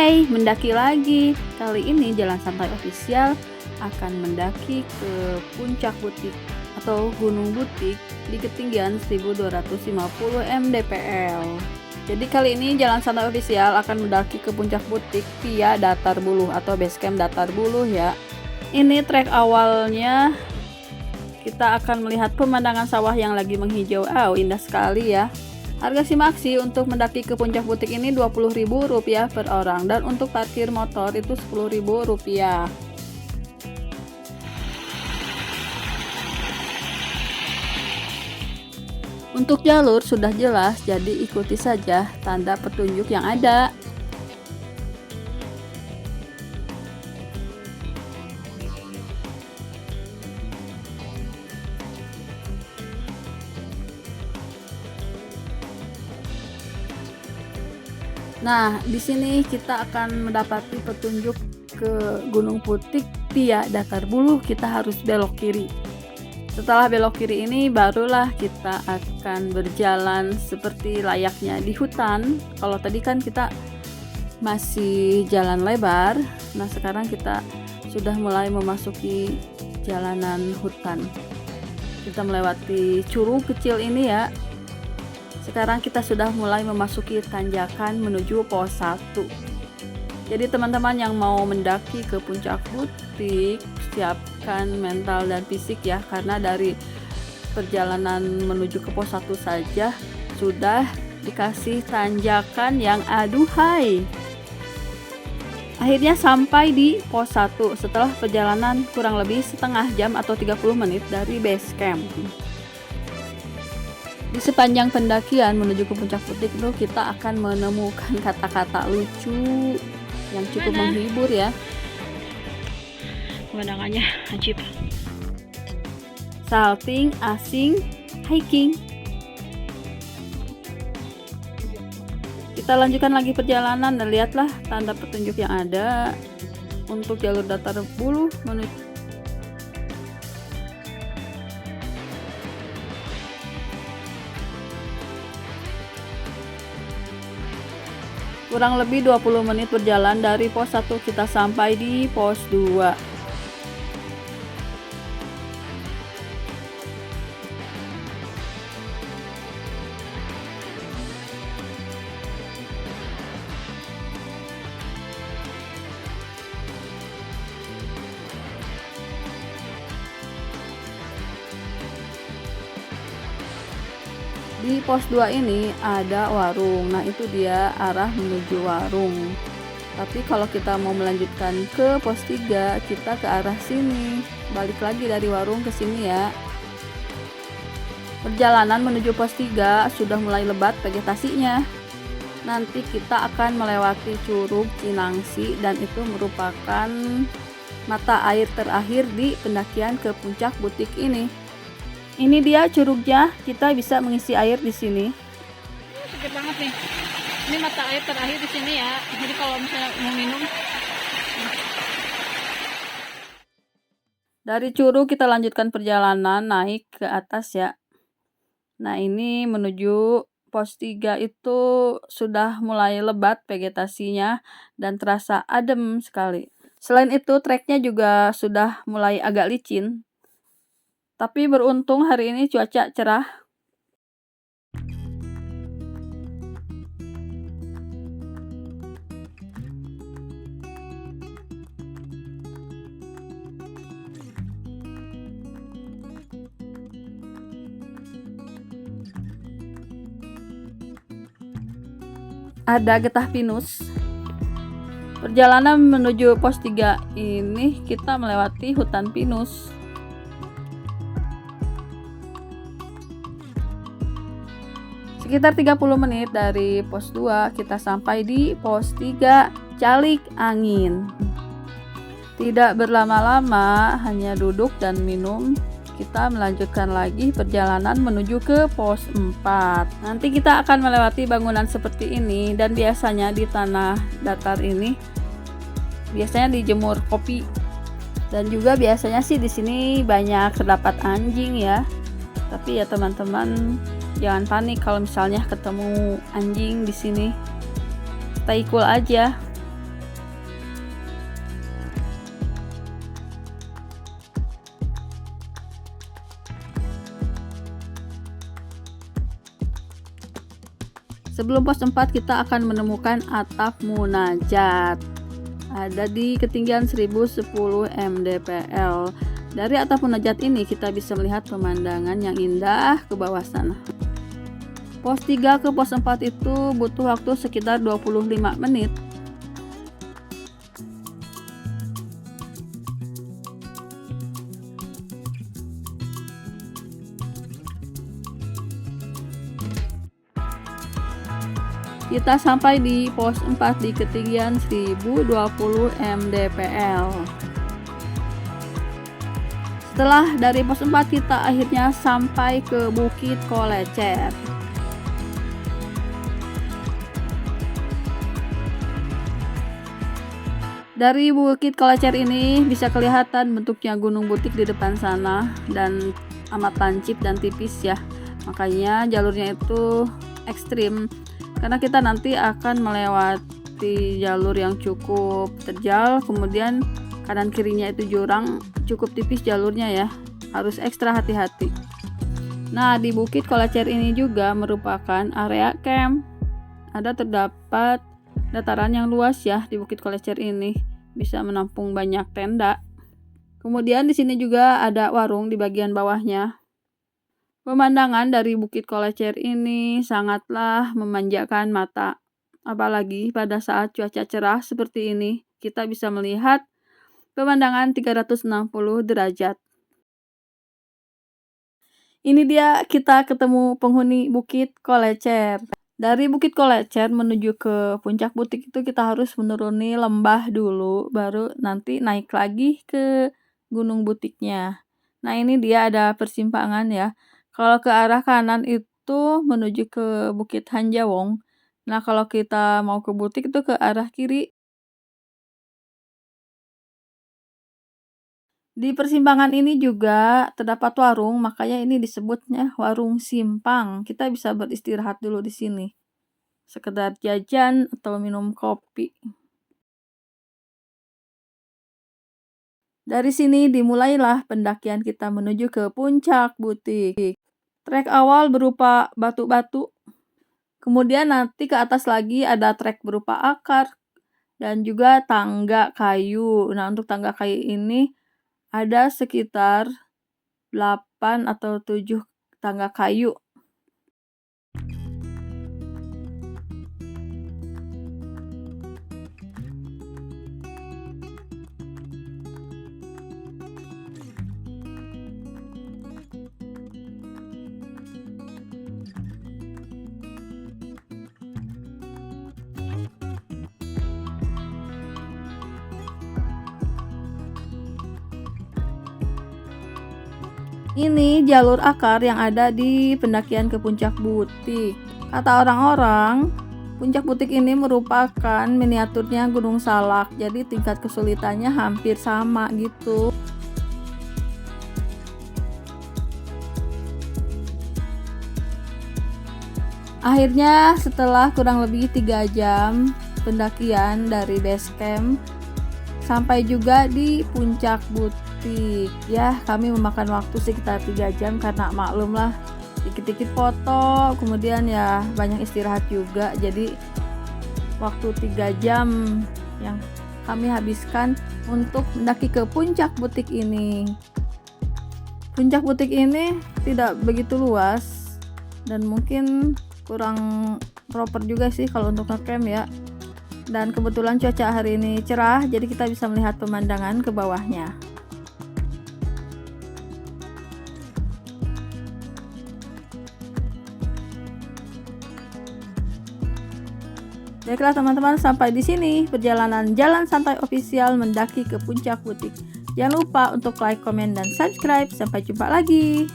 Hai, mendaki lagi. Kali ini Jalan Santai Official akan mendaki ke Puncak Butik atau Gunung Butik di ketinggian 1250 mdpl. Jadi kali ini Jalan Santai Official akan mendaki ke Puncak Butik via Datar Buluh atau basecamp Datar Buluh ya. Ini trek awalnya kita akan melihat pemandangan sawah yang lagi menghijau. Indah sekali ya. Harga simaksi untuk mendaki ke Puncak Butik ini Rp20.000 per orang, dan untuk parkir motor itu Rp10.000. Untuk jalur sudah jelas, jadi ikuti saja tanda petunjuk yang ada. Nah, di sini kita akan mendapati petunjuk ke Gunung Butik via Datar Buluh. Kita harus belok kiri. Setelah belok kiri ini barulah kita akan berjalan seperti layaknya di hutan. Kalau tadi kan kita masih jalan lebar, nah sekarang kita sudah mulai memasuki jalanan hutan. Kita melewati curug kecil ini ya. Sekarang kita sudah mulai memasuki tanjakan menuju pos 1. Jadi teman-teman yang mau mendaki ke Puncak Butik, siapkan mental dan fisik ya, karena dari perjalanan menuju ke pos 1 saja sudah dikasih tanjakan yang aduhai. Akhirnya sampai di pos 1 setelah perjalanan kurang lebih setengah jam atau 30 menit dari base camp. Di sepanjang pendakian menuju ke Puncak Butik itu kita akan menemukan kata-kata lucu yang cukup menghibur ya. Pemandangannya ajib. Salting, asing, hiking. Kita lanjutkan lagi perjalanan dan lihatlah tanda petunjuk yang ada untuk jalur Datar Buluh menuju kurang lebih 20 menit berjalan dari pos 1 kita sampai di pos 2. Di pos 2 ini ada warung. Nah, itu dia arah menuju warung. Tapi kalau kita mau melanjutkan ke pos 3, kita ke arah sini. Balik lagi dari warung ke sini ya. Perjalanan menuju pos 3 sudah mulai lebat vegetasinya. Nanti kita akan melewati Curug Cinangsi dan itu merupakan mata air terakhir di pendakian ke Puncak Butik ini. Ini dia curugnya, kita bisa mengisi air di sini. Seger banget nih. Ini mata air terakhir di sini ya. Jadi kalau misalnya mau minum. Dari curug kita lanjutkan perjalanan naik ke atas ya. Nah, ini menuju pos 3 itu sudah mulai lebat vegetasinya dan terasa adem sekali. Selain itu, treknya juga sudah mulai agak licin. Tapi beruntung hari ini cuaca cerah. Ada getah pinus. Perjalanan menuju pos 3 ini kita melewati hutan pinus. Sekitar 30 menit dari pos 2 kita sampai di pos 3 Calik Angin. Tidak berlama-lama, hanya duduk dan minum. Kita melanjutkan lagi perjalanan menuju ke pos 4. Nanti kita akan melewati bangunan seperti ini, dan biasanya di tanah datar ini biasanya dijemur kopi. Dan juga biasanya sih di sini banyak terdapat anjing ya. Tapi ya teman-teman, jangan panik kalau misalnya ketemu anjing di sini. Stay cool aja. Sebelum pos 4 kita akan menemukan atap munajat. Ada di ketinggian 1010 mdpl. Dari atap munajat ini kita bisa melihat pemandangan yang indah ke bawah sana. Pos 3 ke pos 4 itu butuh waktu sekitar 25 menit. Kita sampai di pos 4 di ketinggian 1020 mdpl. Setelah dari pos 4 kita akhirnya sampai ke Bukit Kolecer. Dari Bukit Kolecer ini bisa kelihatan bentuknya Gunung Butik di depan sana dan amat lancip dan tipis ya. Makanya jalurnya itu ekstrim. Karena kita nanti akan melewati jalur yang cukup terjal, kemudian kanan kirinya itu jurang, cukup tipis jalurnya ya, harus ekstra hati-hati. Nah, di Bukit Kolecer ini juga merupakan area camp. Terdapat dataran yang luas ya di Bukit Kolecer ini, bisa menampung banyak tenda. Kemudian di sini juga ada warung di bagian bawahnya. Pemandangan dari Bukit Kolecer ini sangatlah memanjakan mata. Apalagi pada saat cuaca cerah seperti ini, kita bisa melihat pemandangan 360 derajat. Ini dia kita ketemu penghuni Bukit Kolecer. Dari Bukit Kolecer menuju ke puncak butik itu kita harus menuruni lembah dulu, baru nanti naik lagi ke gunung butiknya. Nah, ini dia ada persimpangan ya. Kalau ke arah kanan itu menuju ke Bukit Hanjawong. Nah, kalau kita mau ke butik itu ke arah kiri. Di persimpangan ini juga terdapat warung, makanya ini disebutnya warung simpang. Kita bisa beristirahat dulu di sini. Sekedar jajan atau minum kopi. Dari sini dimulailah pendakian kita menuju ke puncak butik. Trek awal berupa batu-batu, kemudian nanti ke atas lagi ada trek berupa akar, dan juga tangga kayu. Nah, untuk tangga kayu ini ada sekitar 8 atau 7 tangga kayu. Ini jalur akar yang ada di pendakian ke puncak butik. Kata orang-orang, puncak butik ini merupakan miniaturnya Gunung Salak. Jadi tingkat kesulitannya hampir sama gitu. Akhirnya setelah kurang lebih 3 jam pendakian dari base camp sampai juga di puncak butik. Ya, kami memakan waktu sekitar 3 jam karena maklum lah, dikit-dikit foto, kemudian ya banyak istirahat juga. Jadi waktu 3 jam yang kami habiskan untuk mendaki ke puncak butik ini. Puncak butik ini tidak begitu luas dan mungkin kurang proper juga sih kalau untuk ngecamp ya. Dan kebetulan cuaca hari ini cerah, jadi kita bisa melihat pemandangan ke bawahnya. Baiklah teman-teman, sampai di sini perjalanan Jalan Santai Official mendaki ke puncak butik. Jangan lupa untuk like, komen, dan subscribe. Sampai jumpa lagi.